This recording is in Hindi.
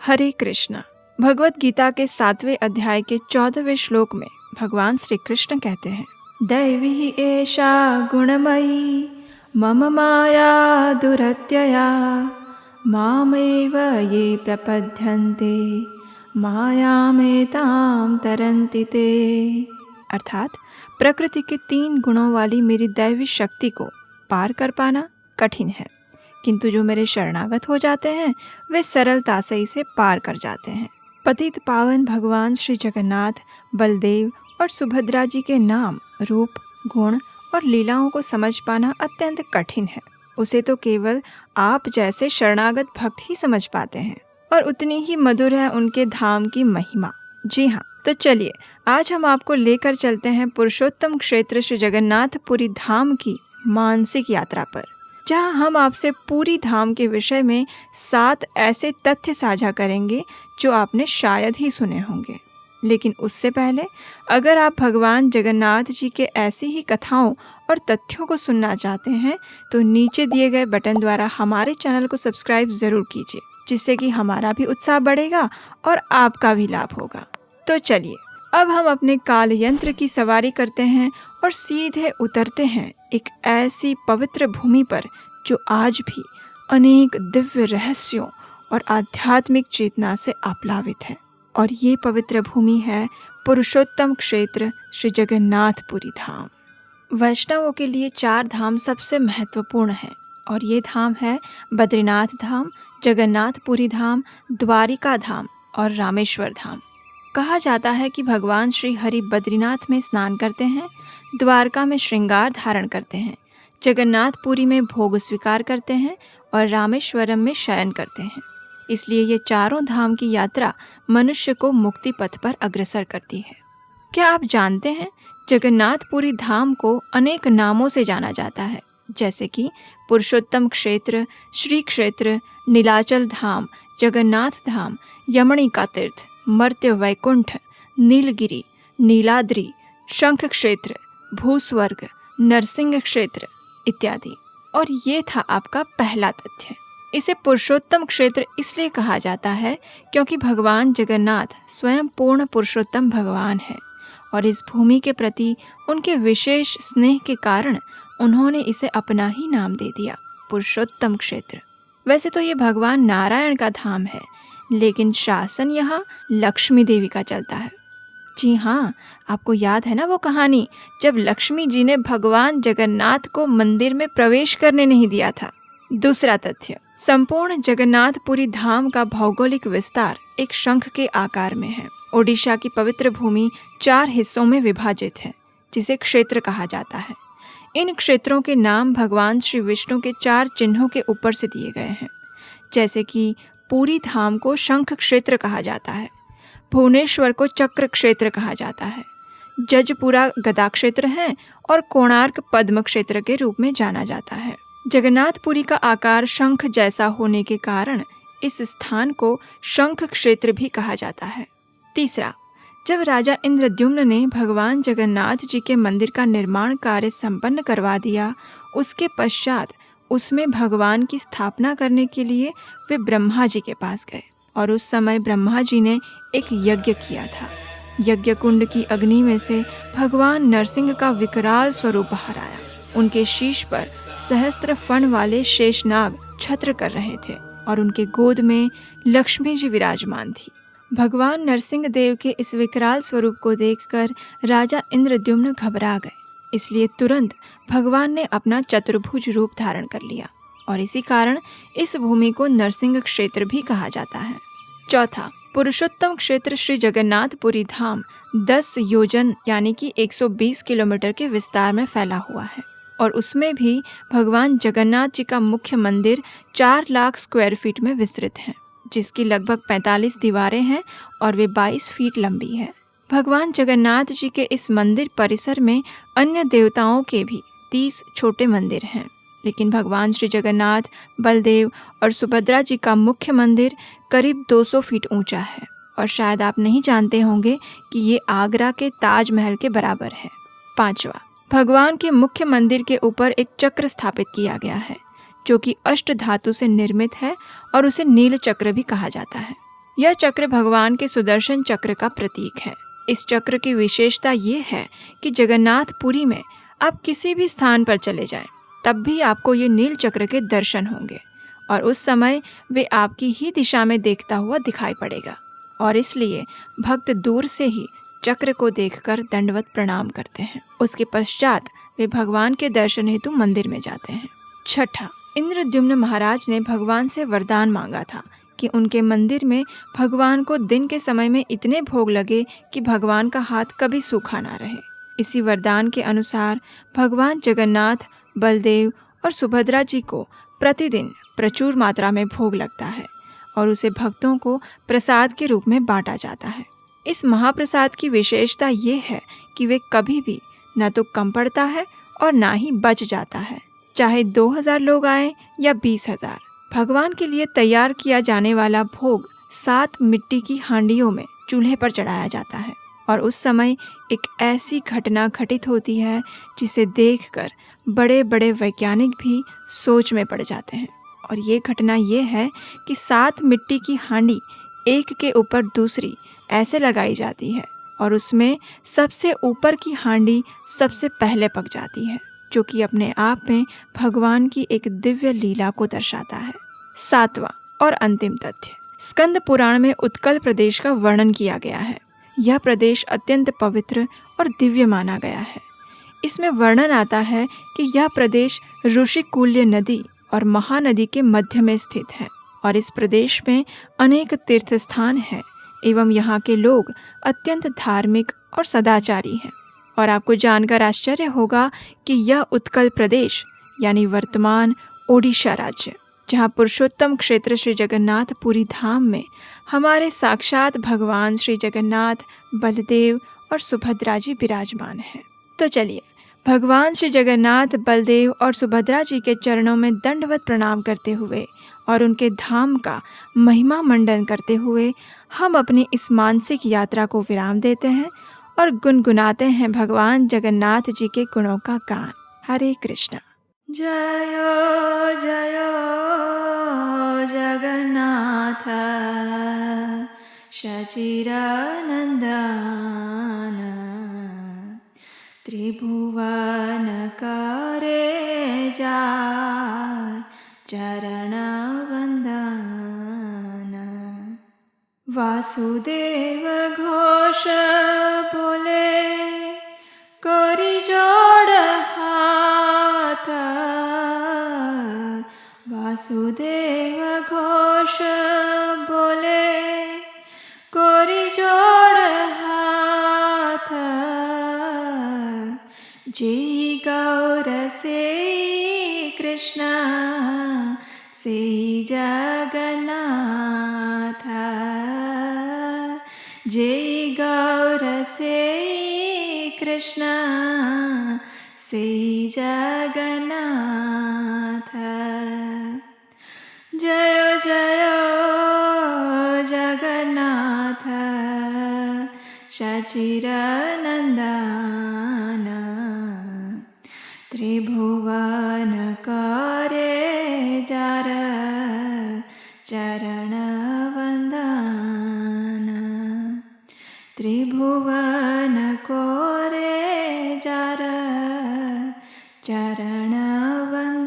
हरे कृष्णा। भगवत गीता के 7वें अध्याय के 14वें श्लोक में भगवान श्री कृष्ण कहते हैं, दैवी एषा गुणमयी मम माया दुरत्यया मामेव ये प्रपद्यन्ते मायामेतां तरन्ति ते। अर्थात प्रकृति के 3 गुणों वाली मेरी दैवी शक्ति को पार कर पाना कठिन है, किंतु जो मेरे शरणागत हो जाते हैं वे सरलता से इसे पार कर जाते हैं। पतित पावन भगवान श्री जगन्नाथ, बलदेव और सुभद्रा जी के नाम, रूप, गुण और लीलाओं को समझ पाना अत्यंत कठिन है। उसे तो केवल आप जैसे शरणागत भक्त ही समझ पाते हैं, और उतनी ही मधुर है उनके धाम की महिमा। जी हाँ, तो चलिए आज हम आपको लेकर चलते हैं पुरुषोत्तम क्षेत्र श्री जगन्नाथपुरी धाम की मानसिक यात्रा पर, जहाँ हम आपसे पूरी धाम के विषय में 7 ऐसे तथ्य साझा करेंगे जो आपने शायद ही सुने होंगे। लेकिन उससे पहले अगर आप भगवान जगन्नाथ जी के ऐसी ही कथाओं और तथ्यों को सुनना चाहते हैं तो नीचे दिए गए बटन द्वारा हमारे चैनल को सब्सक्राइब ज़रूर कीजिए, जिससे कि हमारा भी उत्साह बढ़ेगा और आपका भी लाभ होगा। तो चलिए अब हम अपने काल यंत्र की सवारी करते हैं और सीधे उतरते हैं एक ऐसी पवित्र भूमि पर जो आज भी अनेक दिव्य रहस्यों और आध्यात्मिक चेतना से आप्लावित है। और ये पवित्र भूमि है पुरुषोत्तम क्षेत्र श्री जगन्नाथपुरी धाम। वैष्णवों के लिए 4 धाम सबसे महत्वपूर्ण हैं, और ये धाम है बद्रीनाथ धाम, जगन्नाथपुरी धाम, द्वारिका धाम और रामेश्वर धाम। कहा जाता है कि भगवान श्री हरि बद्रीनाथ में स्नान करते हैं, द्वारका में श्रृंगार धारण करते हैं, जगन्नाथपुरी में भोग स्वीकार करते हैं और रामेश्वरम में शयन करते हैं। इसलिए ये चारों धाम की यात्रा मनुष्य को मुक्ति पथ पर अग्रसर करती है। क्या आप जानते हैं जगन्नाथपुरी धाम को अनेक नामों से जाना जाता है, जैसे कि पुरुषोत्तम क्षेत्र, श्री क्षेत्र, नीलाचल धाम, जगन्नाथ धाम, यमनिका तीर्थ, मर्त्य वैकुंठ, नीलगिरी, नीलाद्रि, शंख क्षेत्र, भूस्वर्ग, नरसिंह क्षेत्र इत्यादि। और ये था आपका पहला तथ्य। इसे पुरुषोत्तम क्षेत्र इसलिए कहा जाता है क्योंकि भगवान जगन्नाथ स्वयं पूर्ण पुरुषोत्तम भगवान है, और इस भूमि के प्रति उनके विशेष स्नेह के कारण उन्होंने इसे अपना ही नाम दे दिया, पुरुषोत्तम क्षेत्र। वैसे तो ये भगवान नारायण का धाम है, लेकिन शासन यहाँ लक्ष्मी देवी का चलता है। जी हाँ, आपको याद है ना वो कहानी जब लक्ष्मी जी ने भगवान जगन्नाथ को मंदिर में प्रवेश करने नहीं दिया था। दूसरा तथ्य, संपूर्ण जगन्नाथपुरी धाम का भौगोलिक विस्तार एक शंख के आकार में है। ओडिशा की पवित्र भूमि 4 हिस्सों में विभाजित है, जिसे क्षेत्र कहा जाता है। इन क्षेत्रों के नाम भगवान श्री विष्णु के 4 चिन्हों के ऊपर से दिए गए हैं, जैसे कि पूरी धाम को शंख क्षेत्र कहा जाता है, भुवनेश्वर को चक्र क्षेत्र कहा जाता है, जजपुरा गदा क्षेत्र है और कोणार्क पद्म क्षेत्र के रूप में जाना जाता है। जगन्नाथपुरी का आकार शंख जैसा होने के कारण इस स्थान को शंख क्षेत्र भी कहा जाता है। तीसरा, जब राजा इंद्रद्युम्न ने भगवान जगन्नाथ जी के मंदिर का निर्माण कार्य संपन्न करवा दिया, उसके पश्चात उसमें भगवान की स्थापना करने के लिए वे ब्रह्मा जी के पास गए, और उस समय ब्रह्मा जी ने एक यज्ञ किया था। यज्ञ कुंड की अग्नि में से भगवान नरसिंह का विकराल स्वरूप बाहर आया। उनके शीश पर सहस्त्र फण वाले शेषनाग छत्र कर रहे थे, और उनके गोद में लक्ष्मी जी विराजमान थी। भगवान नरसिंह देव के इस विकराल स्वरूप को देखकर राजा इंद्रद्युम्न घबरा गए, इसलिए तुरंत भगवान ने अपना चतुर्भुज रूप धारण कर लिया, और इसी कारण इस भूमि को नरसिंह क्षेत्र भी कहा जाता है। चौथा, पुरुषोत्तम क्षेत्र श्री जगन्नाथपुरी धाम 10 योजन यानी कि 120 किलोमीटर के विस्तार में फैला हुआ है, और उसमें भी भगवान जगन्नाथ जी का मुख्य मंदिर 4 लाख स्क्वायर फीट में विस्तृत है, जिसकी लगभग 45 दीवारें हैं और वे 22 फीट लंबी है। भगवान जगन्नाथ जी के इस मंदिर परिसर में अन्य देवताओं के भी 30 छोटे मंदिर हैं, लेकिन भगवान श्री जगन्नाथ, बलदेव और सुभद्रा जी का मुख्य मंदिर करीब 200 फीट ऊंचा है, और शायद आप नहीं जानते होंगे कि ये आगरा के ताजमहल के बराबर है। पांचवा, भगवान के मुख्य मंदिर के ऊपर एक चक्र स्थापित किया गया है, जो कि अष्ट धातु से निर्मित है, और उसे नील चक्र भी कहा जाता है। यह चक्र भगवान के सुदर्शन चक्र का प्रतीक है। इस चक्र की विशेषता ये है कि जगन्नाथपुरी में आप किसी भी स्थान पर चले जाएं, तब भी आपको ये नील चक्र के दर्शन होंगे और उस समय वे आपकी ही दिशा में देखता हुआ दिखाई पड़ेगा। और इसलिए भक्त दूर से ही चक्र को देखकर दंडवत प्रणाम करते हैं। उसके पश्चात वे भगवान के दर्शन हेतु मंदिर में जाते हैं। छठा, इंद्रद्युम्न महाराज ने भगवान से वरदान मांगा था कि उनके मंदिर में भगवान को दिन के समय में इतने भोग लगे कि भगवान का हाथ कभी सूखा ना रहे। इसी वरदान के अनुसार भगवान जगन्नाथ, बलदेव और सुभद्रा जी को प्रतिदिन प्रचुर मात्रा में भोग लगता है और उसे भक्तों को प्रसाद के रूप में बांटा जाता है। इस महाप्रसाद की विशेषता ये है कि वे कभी भी न तो कम पड़ता है और ना ही बच जाता है। चाहे 2000 लोग आए या 20,000, भगवान के लिए तैयार किया जाने वाला भोग 7 मिट्टी की हांडियों में चूल्हे पर चढ़ाया जाता है और उस समय एक ऐसी घटना घटित होती है जिसे देखकर बड़े बड़े वैज्ञानिक भी सोच में पड़ जाते हैं। और ये घटना ये है कि 7 मिट्टी की हांडी एक के ऊपर दूसरी ऐसे लगाई जाती है और उसमें सबसे ऊपर की हांडी सबसे पहले पक जाती है, जो कि अपने आप में भगवान की एक दिव्य लीला को दर्शाता है। 7वां और अंतिम तथ्य, स्कंद पुराण में उत्कल प्रदेश का वर्णन किया गया है। यह प्रदेश अत्यंत पवित्र और दिव्य माना गया है। इसमें वर्णन आता है कि यह प्रदेश ऋषिकुल्य नदी और महानदी के मध्य में स्थित है और इस प्रदेश में अनेक तीर्थ स्थान हैं एवं यहाँ के लोग अत्यंत धार्मिक और सदाचारी हैं। और आपको जानकर आश्चर्य होगा कि यह उत्कल प्रदेश यानी वर्तमान ओडिशा राज्य, जहाँ पुरुषोत्तम क्षेत्र श्री जगन्नाथपुरी धाम में हमारे साक्षात भगवान श्री जगन्नाथ, बलदेव और सुभद्रा जी विराजमान हैं। तो चलिए भगवान श्री जगन्नाथ, बलदेव और सुभद्रा जी के चरणों में दंडवत प्रणाम करते हुए और उनके धाम का महिमा मंडन करते हुए हम अपनी इस मानसिक यात्रा को विराम देते हैं और गुनगुनाते हैं भगवान जगन्नाथ जी के गुणों का गान। हरे कृष्णा। जयो जयो जगन्नाथ सचिदानंदन त्रिभुवन करे जाय चरण वंदन। वासुदेव घोष बोले करी जोड़ हाथ, वासुदेव घोष बोले करी जोड़ हाथ। जय गौर से कृष्ण से जगन्नाथ, जय गौर से कृष्ण से जगन्नाथ। जय जय जगन्नाथ सचिदानंदन त्रिभुवन करे जार चरण वंदन। त्रिभुवन करे जार चरण वंदन।